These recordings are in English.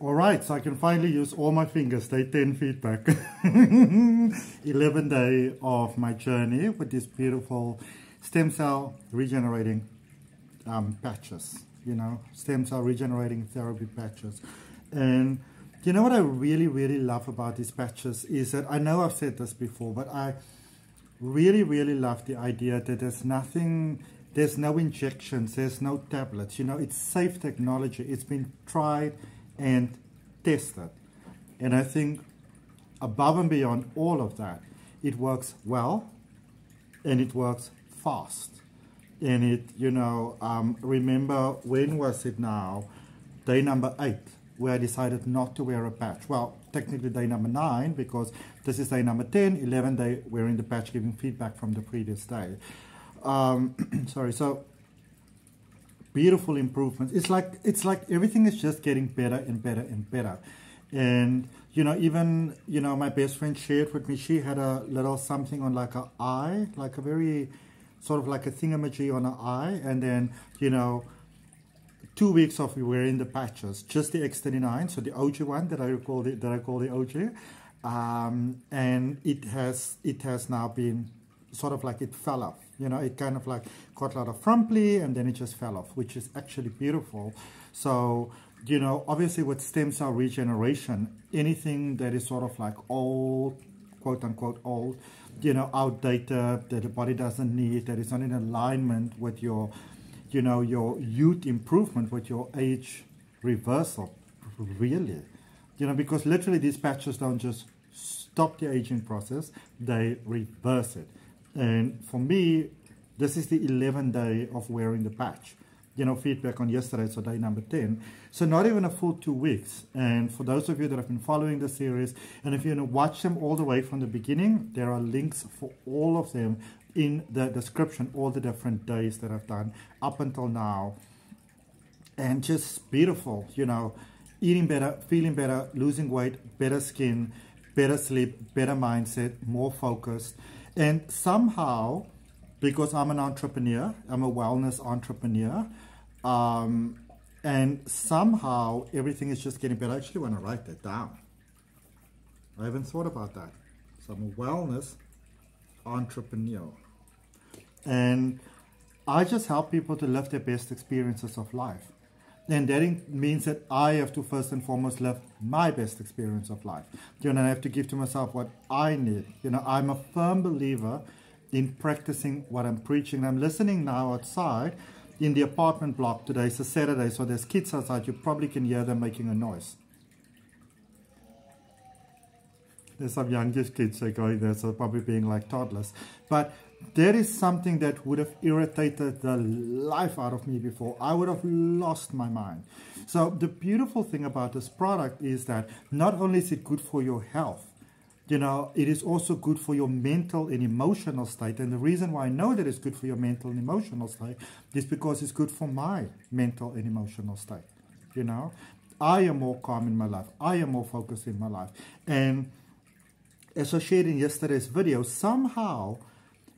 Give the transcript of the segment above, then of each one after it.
All right, so I can finally use all my fingers. Day 10 feedback. 11th day of my journey with these beautiful stem cell regenerating patches. You know, stem cell regenerating therapy patches. And you know what I really, really love about these patches is that, I know I've said this before, but I really, really love the idea that there's nothing, there's no injections, there's no tablets. You know, it's safe technology. It's been tried and tested. And I think above and beyond all of that, it works well and it works fast. And it, you know, remember, when was it now? Day number 8, where I decided not to wear a patch. Well, technically day number 9, because this is day number 10, 11th day wearing the patch, giving feedback from the previous day. Sorry, so beautiful improvements. It's like everything is just getting better and better and better. And you know, even, you know, my best friend shared with me, she had a little something on like her eye, like a very sort of like a thingamajig on her eye, and then, you know, 2 weeks of wearing the patches, just the X39, so the OG one that I call the OG, and it has now been sort of like, it fell off. You know, it kind of like got a lot of frumply and then it just fell off, which is actually beautiful. So, you know, obviously with stem cell regeneration, anything that is sort of like old, quote unquote old, you know, outdated, that the body doesn't need, that is not in alignment with your, you know, your youth improvement, with your age reversal, really. You know, because literally these patches don't just stop the aging process, they reverse it. And for me, this is the 11th day of wearing the patch. You know, feedback on yesterday, so day number 10. So not even a full 2 weeks. And for those of you that have been following the series, and if you want to watch them all the way from the beginning, there are links for all of them in the description, all the different days that I've done up until now. And just beautiful, you know, eating better, feeling better, losing weight, better skin, better sleep, better mindset, more focused. And somehow, because I'm an entrepreneur, I'm a wellness entrepreneur, and somehow everything is just getting better. I actually want to write that down. I haven't thought about that. So I'm a wellness entrepreneur. And I just help people to live their best experiences of life. And that means that I have to first and foremost live my best experience of life. You know, I have to give to myself what I need. You know, I'm a firm believer in practicing what I'm preaching. I'm listening now outside in the apartment block. Today is a Saturday, so there's kids outside. You probably can hear them making a noise. There's some youngest kids that are going there, so probably being like toddlers. But there is something that would have irritated the life out of me before. I would have lost my mind. So the beautiful thing about this product is that not only is it good for your health, you know, it is also good for your mental and emotional state. And the reason why I know that it's good for your mental and emotional state is because it's good for my mental and emotional state. You know, I am more calm in my life. I am more focused in my life. And as I shared in yesterday's video, somehow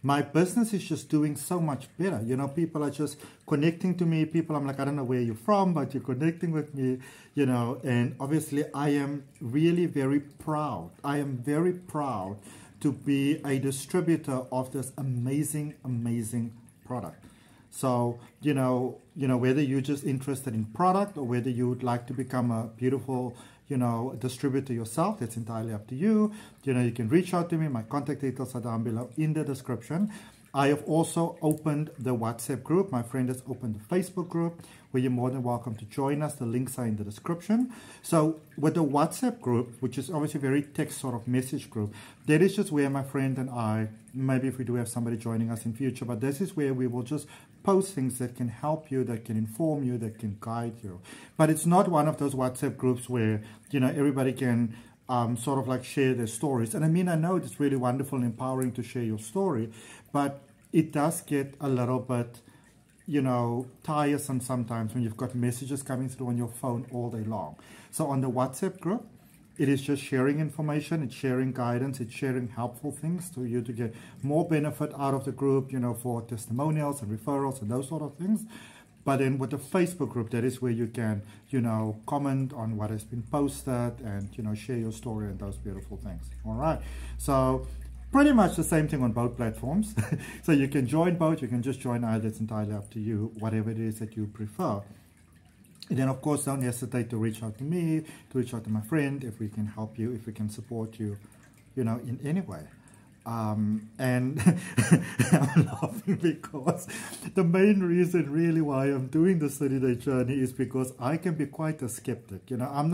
my business is just doing so much better. You know, people are just connecting to me. People, I'm like, I don't know where you're from, but you're connecting with me, you know. And obviously, I am really very proud. I am very proud to be a distributor of this amazing, amazing product. So, you know, whether you're just interested in product or whether you would like to become a beautiful, you know, distributor yourself, that's entirely up to you. You know, you can reach out to me. My contact details are down below in the description. I have also opened the WhatsApp group. My friend has opened the Facebook group where you're more than welcome to join us. The links are in the description. So with the WhatsApp group, which is obviously a very text sort of message group, that is just where my friend and I, maybe if we do have somebody joining us in future, but this is where we will just post things that can help you, that can inform you, that can guide you. But it's not one of those WhatsApp groups where, you know, everybody can sort of like share their stories. And I mean, I know it's really wonderful and empowering to share your story, but it does get a little bit, you know, tiresome sometimes when you've got messages coming through on your phone all day long. So on the WhatsApp group, it is just sharing information, it's sharing guidance, it's sharing helpful things to you to get more benefit out of the group, you know, for testimonials and referrals and those sort of things. But then with the Facebook group, that is where you can, you know, comment on what has been posted and, you know, share your story and those beautiful things. All right. So pretty much the same thing on both platforms. So you can join both. You can just join either. It's entirely up to you, whatever it is that you prefer. And then, of course, don't hesitate to reach out to me, to reach out to my friend, if we can help you, if we can support you, you know, in any way. And I'm laughing because the main reason really why I'm doing this 30-day journey is because I can be quite a skeptic. You know, I'm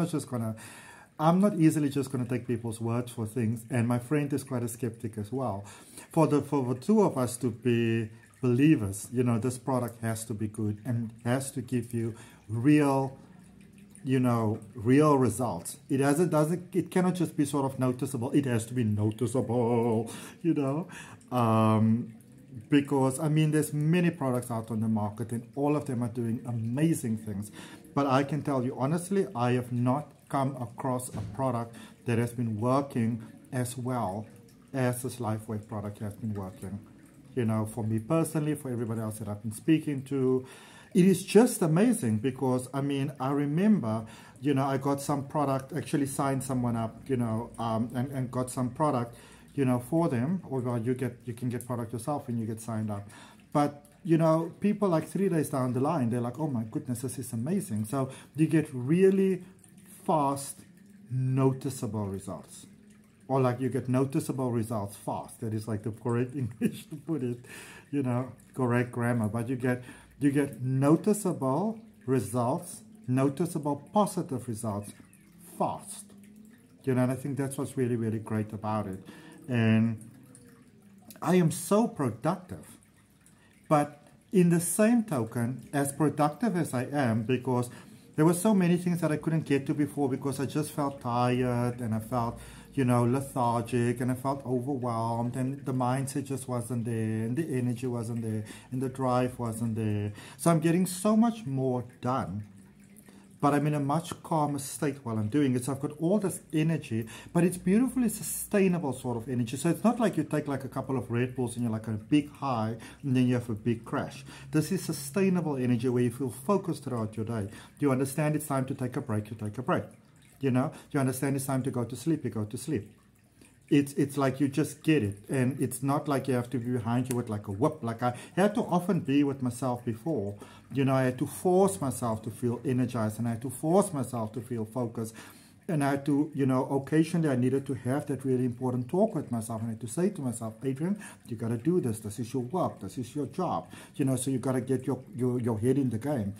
not easily just going to take people's words for things. And my friend is quite a skeptic as well. For the two of us to be believers, you know, this product has to be good and has to give you real, you know, real results. It cannot just be sort of noticeable. It has to be noticeable, you know, because I mean, there's many products out on the market and all of them are doing amazing things. But I can tell you honestly, I have not come across a product that has been working as well as this LIFEWAVE product has been working. You know, for me personally, for everybody else that I've been speaking to, it is just amazing because, I mean, I remember, you know, I got some product, actually signed someone up, you know, and got some product, you know, for them, or you can get product yourself when you get signed up. But, you know, people like 3 days down the line, they're like, oh my goodness, this is amazing. So you get really fast, noticeable results. Or like you get noticeable results fast. That is like the correct English to put it, you know, correct grammar. But you get noticeable results, noticeable positive results fast. You know, and I think that's what's really, really great about it. And I am so productive. But in the same token, as productive as I am, because there were so many things that I couldn't get to before because I just felt tired and I felt, you know, lethargic, and I felt overwhelmed, and the mindset just wasn't there, and the energy wasn't there, and the drive wasn't there. So I'm getting so much more done, but I'm in a much calmer state while I'm doing it. So I've got all this energy, but it's beautifully sustainable sort of energy. So it's not like you take like a couple of Red Bulls and you're like a big high and then you have a big crash. This is sustainable energy where you feel focused throughout your day. You understand it's time to take a break, you take a break. You know, you understand it's time to go to sleep, you go to sleep. It's like you just get it. And it's not like you have to be behind you with like a whip. Like I had to often be with myself before. You know, I had to force myself to feel energized, and I had to force myself to feel focused. And I had to, you know, occasionally I needed to have that really important talk with myself. And I had to say to myself, Adrian, you got to do this. This is your work. This is your job. You know, so you got to get your head in the game.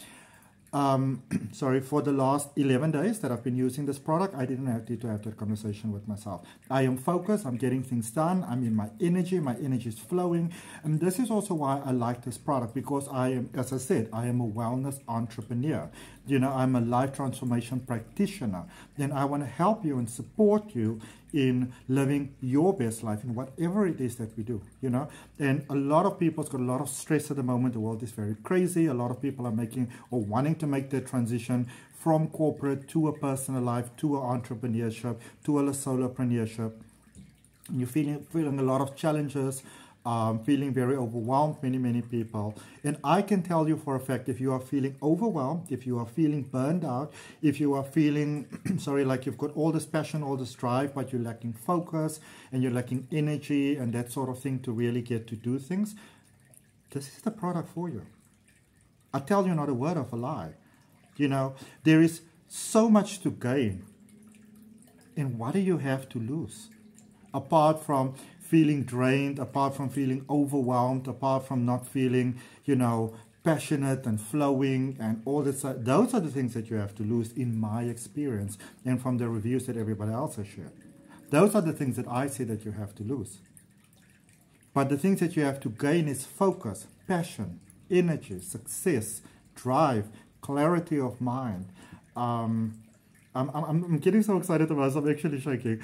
Sorry, for the last 11 days that I've been using this product, I didn't have to have that conversation with myself. I am focused, I'm getting things done, I'm in my energy is flowing. And this is also why I like this product, because I am, as I said, I am a wellness entrepreneur. You know, I'm a life transformation practitioner. Then I want to help you and support you in living your best life in whatever it is that we do, you know. And a lot of people's got a lot of stress at the moment. The world is very crazy. A lot of people are making or wanting to make that transition from corporate to a personal life, to an entrepreneurship, to a solopreneurship. And you're feeling a lot of challenges, feeling very overwhelmed, many people. And I can tell you for a fact, if you are feeling overwhelmed, if you are feeling burned out, if you are feeling, sorry, like you've got all this passion, all this drive, but you're lacking focus and you're lacking energy and that sort of thing to really get to do things, this is the product for you. I tell you not a word of a lie. You know, there is so much to gain. And what do you have to lose? Apart from feeling drained, apart from feeling overwhelmed, apart from not feeling, you know, passionate and flowing and all this. Those are the things that you have to lose in my experience and from the reviews that everybody else has shared. Those are the things that I say that you have to lose. But the things that you have to gain is focus, passion, energy, success, drive, clarity of mind. I'm getting so excited about this, I'm actually shaking.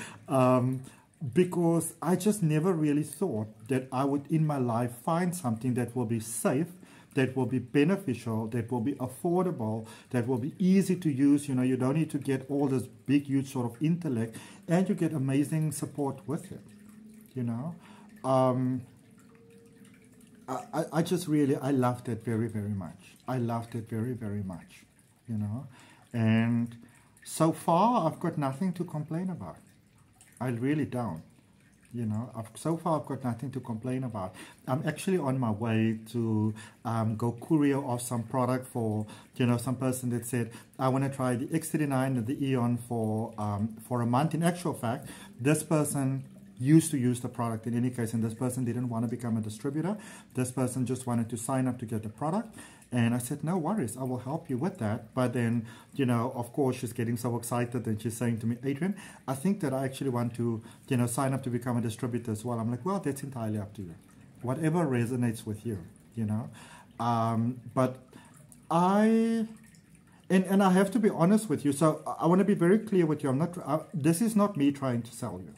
Because I just never really thought that I would in my life find something that will be safe, that will be beneficial, that will be affordable, that will be easy to use. You know, you don't need to get all this big, huge sort of intellect, and you get amazing support with it, you know. I just really, I loved it very, very much. I loved it very, very much, you know. And so far, I've got nothing to complain about. I really don't. You know, so far I've got nothing to complain about. I'm actually on my way to go courier off some product for, you know, some person that said, I want to try the X39 and the Eon for a month. In actual fact, this person used to use the product in any case, and this person didn't want to become a distributor. This person just wanted to sign up to get the product. And I said, no worries, I will help you with that. But then, you know, of course, she's getting so excited and she's saying to me, Adrian, I think that I actually want to, you know, sign up to become a distributor as well. I'm like, well, that's entirely up to you. Whatever resonates with you, you know. But and I have to be honest with you. So I want to be very clear with you. I'm not, this is not me trying to sell you.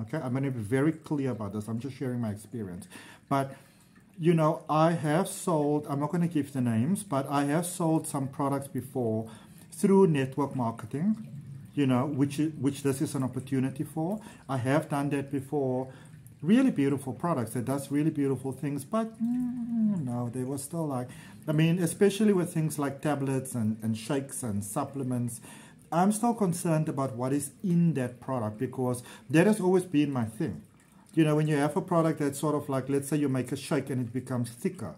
Okay, I'm going to be very clear about this. I'm just sharing my experience. But you know, I have sold, I'm not going to give the names, but I have sold some products before through network marketing, you know, which this is an opportunity for. I have done that before. Really beautiful products that does really beautiful things, but no, they were still like, I mean, especially with things like tablets and shakes and supplements, I'm still concerned about what is in that product, because that has always been my thing. You know, when you have a product that's sort of like, let's say you make a shake and it becomes thicker,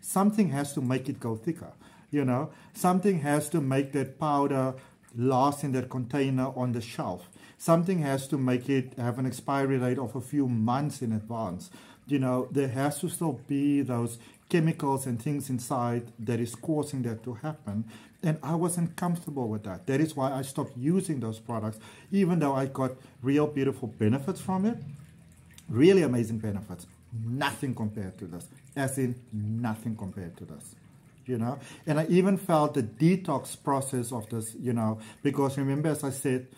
something has to make it go thicker, you know. Something has to make that powder last in that container on the shelf. Something has to make it have an expiry date of a few months in advance. You know, there has to still be those chemicals and things inside that is causing that to happen. And I wasn't comfortable with that. That is why I stopped using those products, even though I got real beautiful benefits from it. Really amazing benefits. Nothing compared to this. As in, nothing compared to this. You know? And I even felt the detox process of this, you know, because remember, as I said,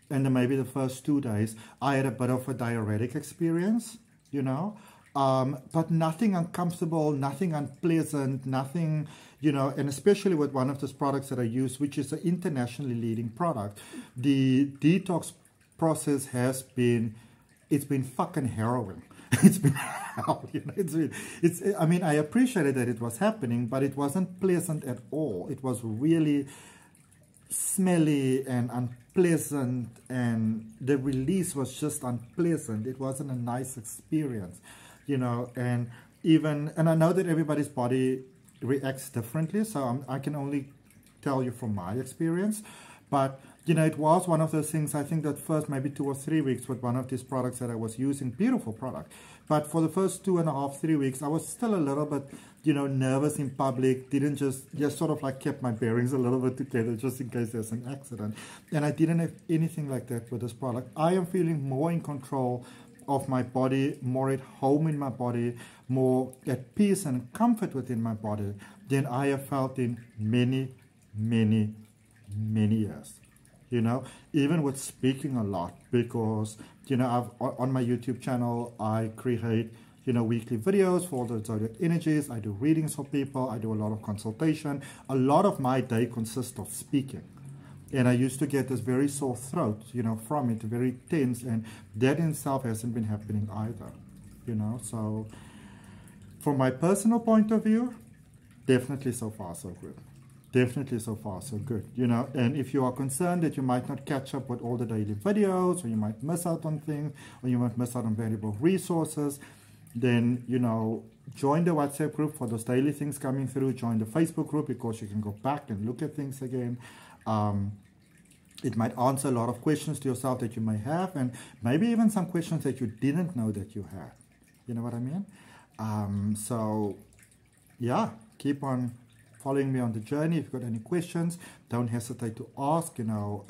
and then maybe the first 2 days, I had a bit of a diuretic experience, you know, but nothing uncomfortable, nothing unpleasant, nothing, you know, and especially with one of those products that I use, which is an internationally leading product, the detox process has been, it's been fucking harrowing. It's been hell, you know. I mean, I appreciated that it was happening, but it wasn't pleasant at all. It was really smelly and unpleasant, and the release was just unpleasant. It wasn't a nice experience, you know. And I know that everybody's body reacts differently, so I can only tell you from my experience. But you know, it was one of those things, I think that first maybe 2 or 3 weeks with one of these products that I was using, beautiful product. But for the first 2.5, 3 weeks, I was still a little bit, you know, nervous in public, didn't just sort of like kept my bearings a little bit together just in case there's an accident. And I didn't have anything like that with this product. I am feeling more in control of my body, more at home in my body, more at peace and comfort within my body than I have felt in many, many, many years. You know, even with speaking a lot, because, you know, on my YouTube channel, I create, you know, weekly videos for the zodiac energies. I do readings for people. I do a lot of consultation. A lot of my day consists of speaking. And I used to get this very sore throat, you know, from it, very tense. And that in itself hasn't been happening either, you know. So from my personal point of view, definitely so far so good. Definitely so far so good, you know. And if you are concerned that you might not catch up with all the daily videos, or you might miss out on things, or you might miss out on valuable resources, then, you know, join the WhatsApp group for those daily things coming through. Join the Facebook group, because you can go back and look at things again. It might answer a lot of questions to yourself that you may have, and maybe even some questions that you didn't know that you had. You know what I mean? So yeah, keep on following me on the journey. If you've got any questions, don't hesitate to ask, you know,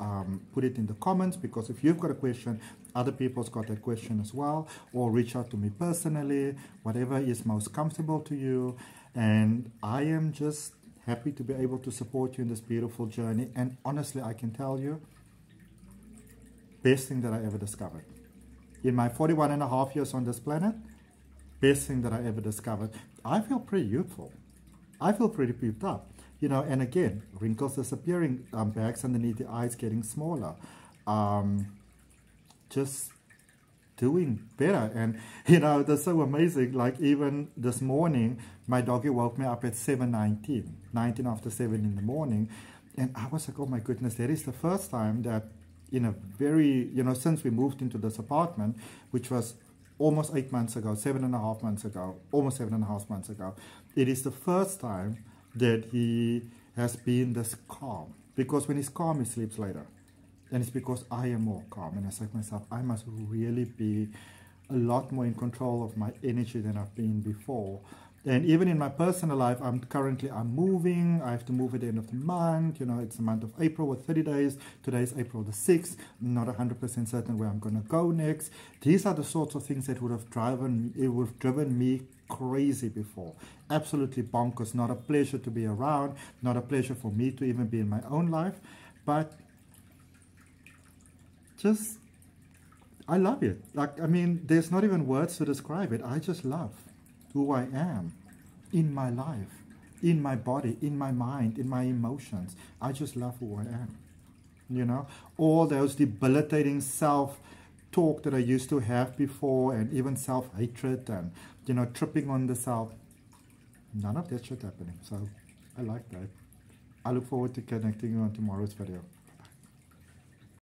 put it in the comments, because if you've got a question, other people's got that question as well, or reach out to me personally, whatever is most comfortable to you. And I am just happy to be able to support you in this beautiful journey. And honestly, I can tell you, best thing that I ever discovered. In my 41.5 years on this planet, best thing that I ever discovered. I feel pretty youthful. I feel pretty peeped up, you know. And again, wrinkles disappearing, bags underneath the eyes getting smaller. Just doing better. And, you know, that's so amazing. Like, even this morning, my doggy woke me up at 7:19, 19 after 7 in the morning. And I was like, oh my goodness, that is the first time that in a very, you know, since we moved into this apartment, which was almost 8 months ago, 7.5 months ago, almost 7.5 months ago, it is the first time that he has been this calm. Because when he's calm, he sleeps later. And it's because I am more calm. And I say to myself, I must really be a lot more in control of my energy than I've been before. And even in my personal life, I'm moving. I have to move at the end of the month. You know, it's the month of April with 30 days. Today is April the 6th. I'm not 100% certain where I'm going to go next. These are the sorts of things that would have driven me crazy before. Absolutely bonkers. Not a pleasure to be around. Not a pleasure for me to even be in my own life. But just, I love it. Like, I mean, there's not even words to describe it. I just love who I am in my life, in my body, in my mind, in my emotions. I just love who I am. You know, all those debilitating self-talk that I used to have before, and even self-hatred and, you know, tripping on the self, none of that shit happening. So I like that. I look forward to connecting you on tomorrow's video.